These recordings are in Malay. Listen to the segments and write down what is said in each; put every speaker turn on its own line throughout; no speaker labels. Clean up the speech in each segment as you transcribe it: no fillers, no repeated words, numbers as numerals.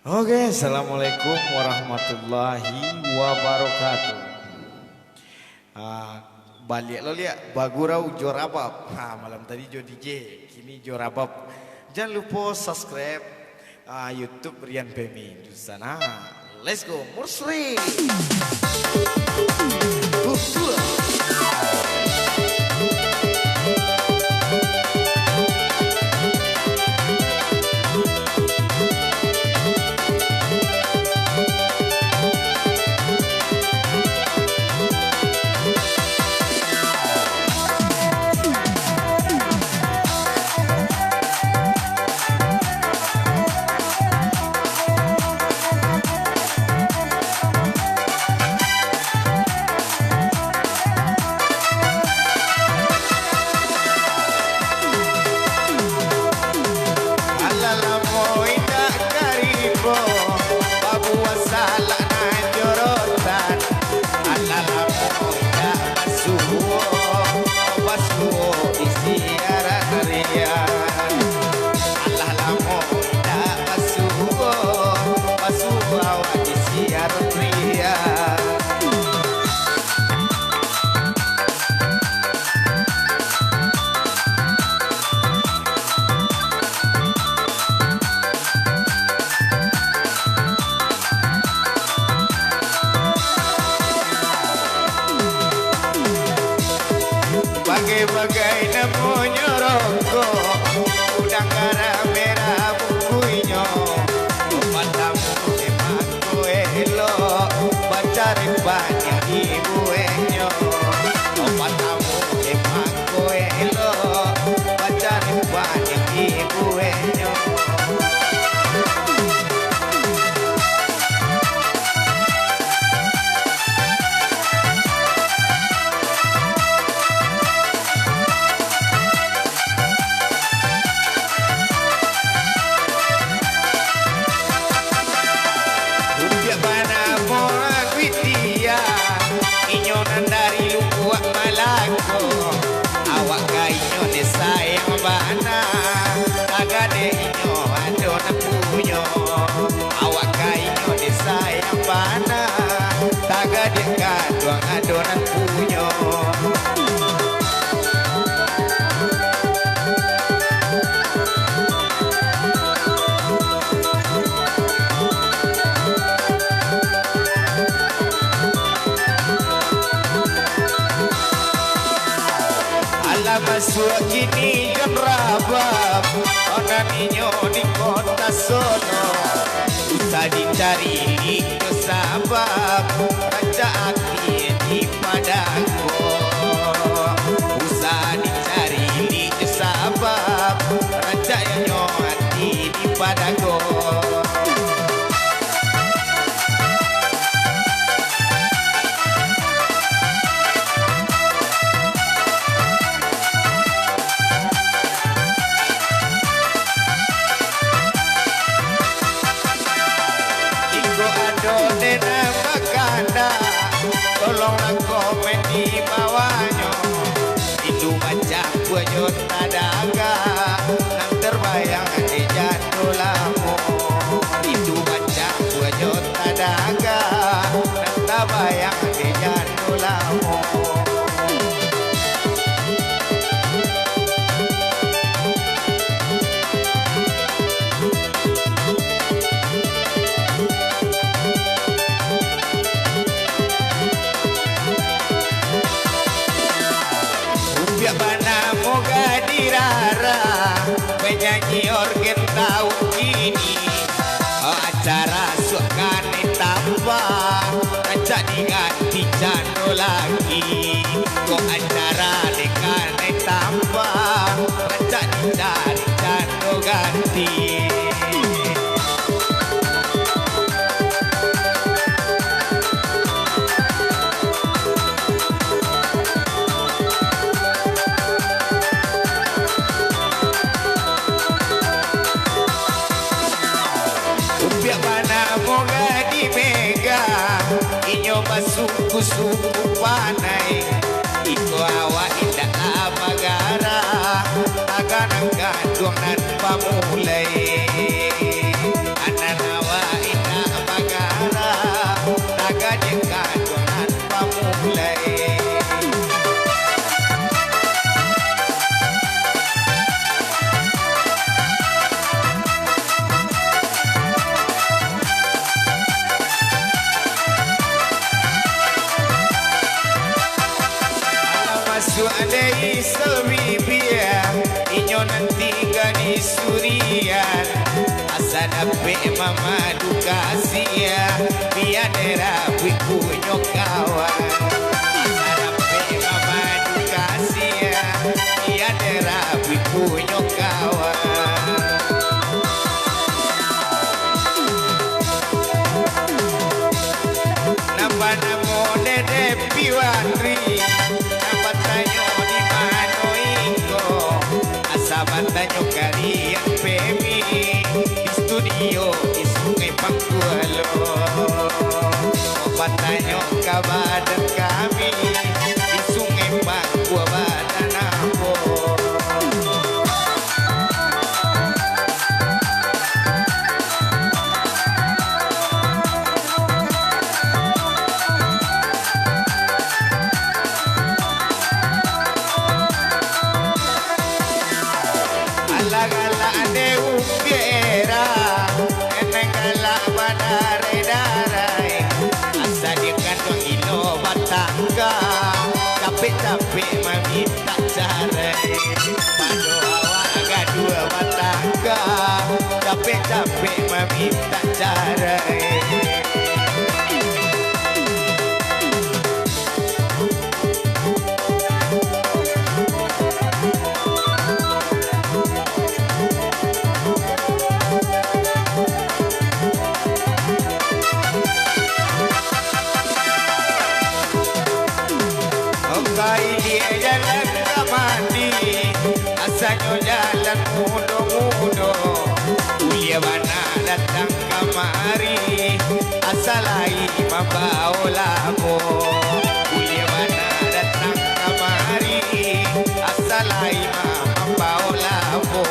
Oke, assalamualaikum warahmatullahi wabarakatuh. Balik lo lihat Bagurau Jorabab. Malam tadi Jo DJ, kini Jorabab. Jangan lupa subscribe YouTube Rian Pemi di sana. Let's go, Mursri. Bagai-bagai namanya rokok, udang garam merah bukuinya. Matamu emang kowe elok, pacarin banyak ibuenya. Matamu emang kowe elok, pacarin banyak ibuenya. Dari luak Malako, awak kainyo de sayang bana, agade inyo adona punyo. Awak kainyo de sayang bana, agade kadang adona punyo. Masuk kini jam rabab, orang inyo di kota sono. Usah dicari ke sabab, raja akhir di padaku. Usah dicari ke sabab, raja yang hati di padaku. Tolonglah komen di bawahnya. Itu baca buahnya tadaga, yang terbayang di jatuh lamu. Itu baca buahnya tadaga, yang terbayang di jatuh lamu. Penyanyi organ tahun ini acara sukan tambah rancak diganti jano lagi. Kok acara dengan tambah rancak dicari jano ganti. Suku panai itu awak indah amagara akan angkat duang dan pamulai anak awak dape mama dukasia biar rapi kunyo kawan asa dape mama dukasia biar rapi kunyo kawan napa namo dede piwatri napa tanyo di mano iko asa bantanyo karian pemi di studio di sungai Pangkualo bantanyo kabadan kami di sungai Pangkualo badan aku capek mami tak carai padu awak agak dua batangga capek mami tak carai jalan mudo-mudo kuliah mana datang kamari asalai mabao lamo kuliah mana datang kamari asalai mabao lamo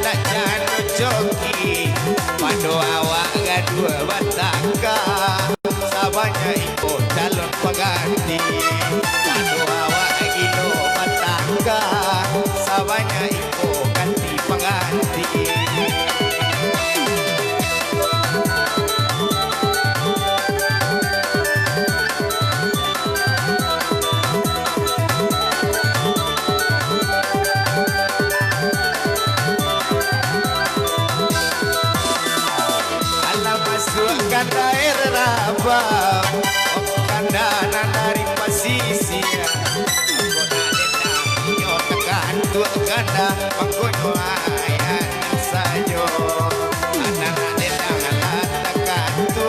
tak jatuh joki padu awak gadua batangga sabanya ikut calon pengganti padu awak gilo batangga sabanya ikut ganti pengganti air rabam kandanan dari pasisia aku nadena nyo tekan tu kanda mangkono ayan sajo anak nadena ngalat tekan tu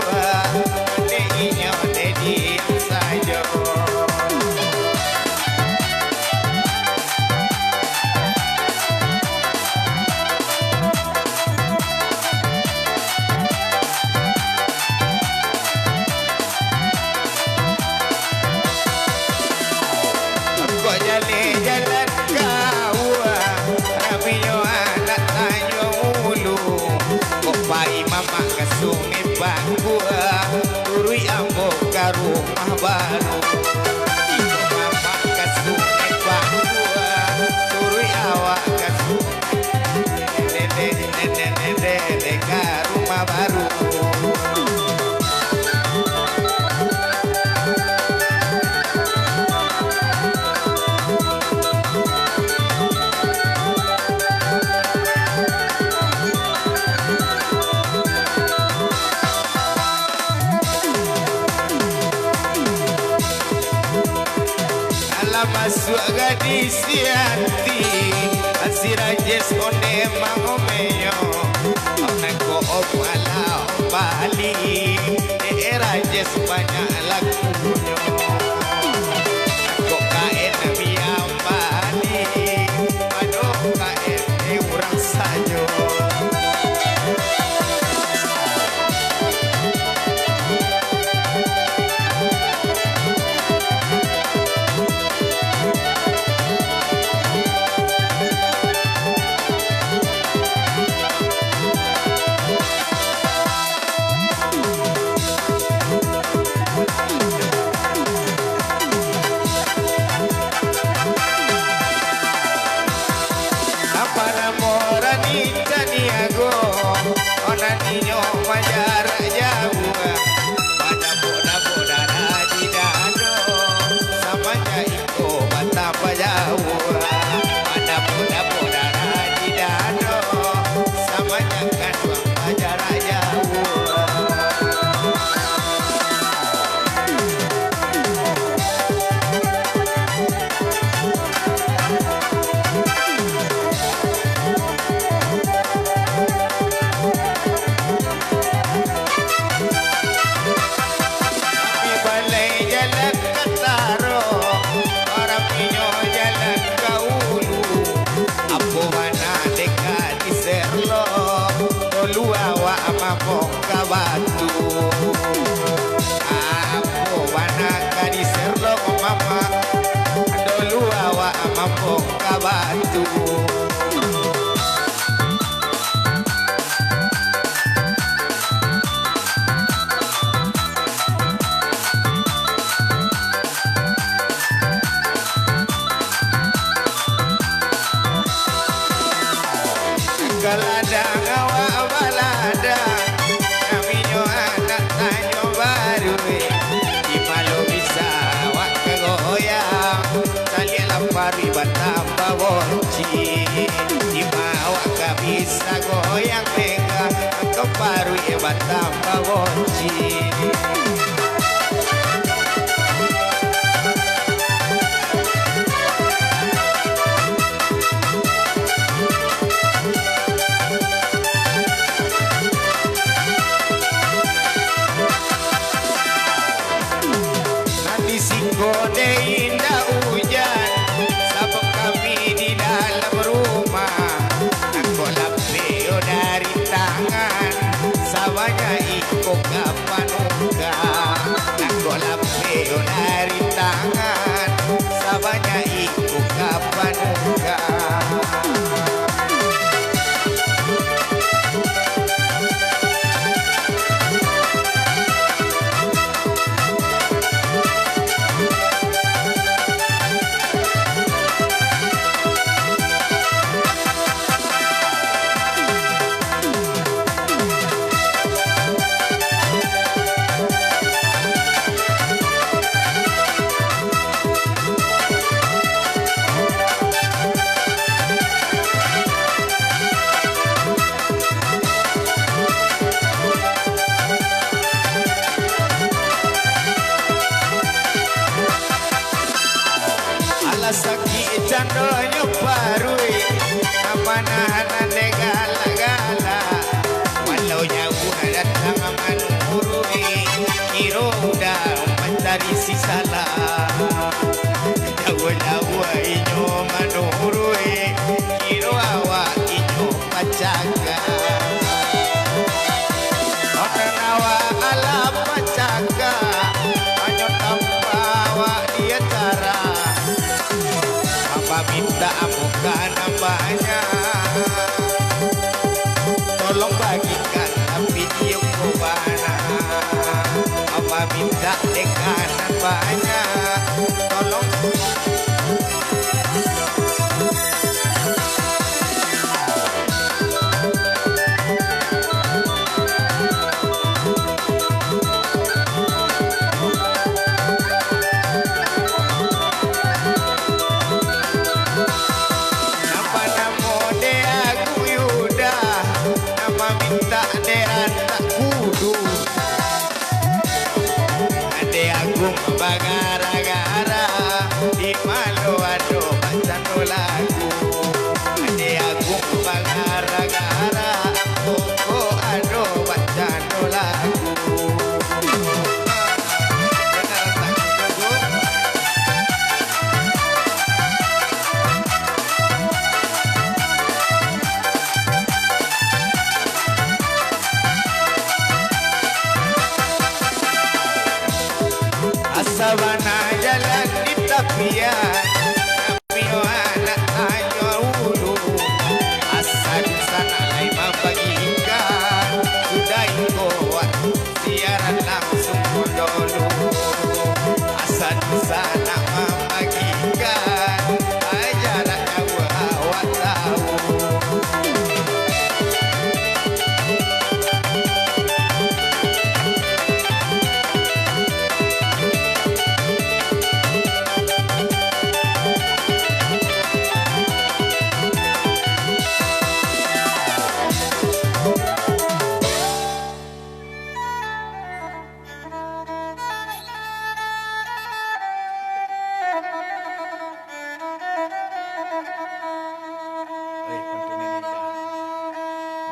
ade inyo dedi sajo jalan kau Rabiyo anak tanyo ulu Kopai mama ke sungai Bangkua Turui ambo ke rumah baru Iko mama ke sungai Bangkua Turui awak ke sungai Dede ke rumah baru masuk gadis yanti asirajes onde mangomeyo oneko opala bali erajes banyak lagunya kok kaen miam bali aduh kaen urang sajo tambah bonci di mawak gak bisa goyang mega engkau baru hebat tambah bonci nanti singkode indah hujan sabab kami di dalam rumah aku lapeo dari tangan sawahnya ikut kapan uga aku lapeo dari tangan sawahnya ikut kapan uga sakit candonya parui apanahan negala-gala walau jauh datang manurui kiro udah mencari si salah jauh-jauh inyo manurui kiro awak inyo pacaga orang awak ala pacaga hanya tanpa awak dia cara apa minta bukan nambahnya tolong bagikan tapi dia kubana apa minta dengan nambahnya tolong minta dean tak kudu ade agung bagara-gara di malu ado bacano lagu ade agung bagara-gara koko ado bacano lagu sabana jalan di tepian Namio anak ayo ulu asal sana lima bagikan sudah ikut siaran langsung dulu asal sana membagikan ajaran awak tahu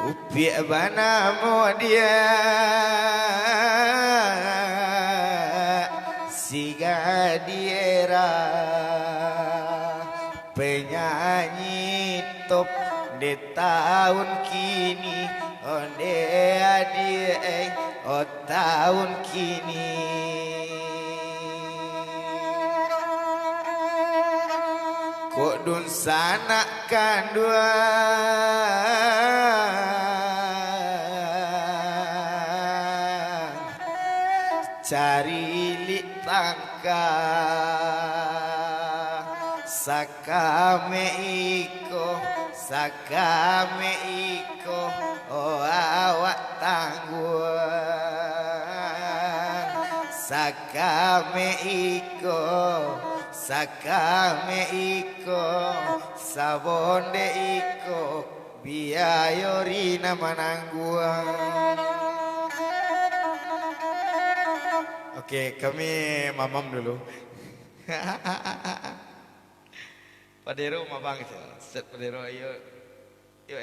Upia bana mo dia siga diera penyanyi top di tahun kini onde adie tahun kini kok dun sana kandua cari lik tangka sakame iko oh awak tangguh sakame iko sakame iko sabonde iko biayorina mananggua. Oke, kami mamam dulu. Padero mabang set padero ayo. Yuk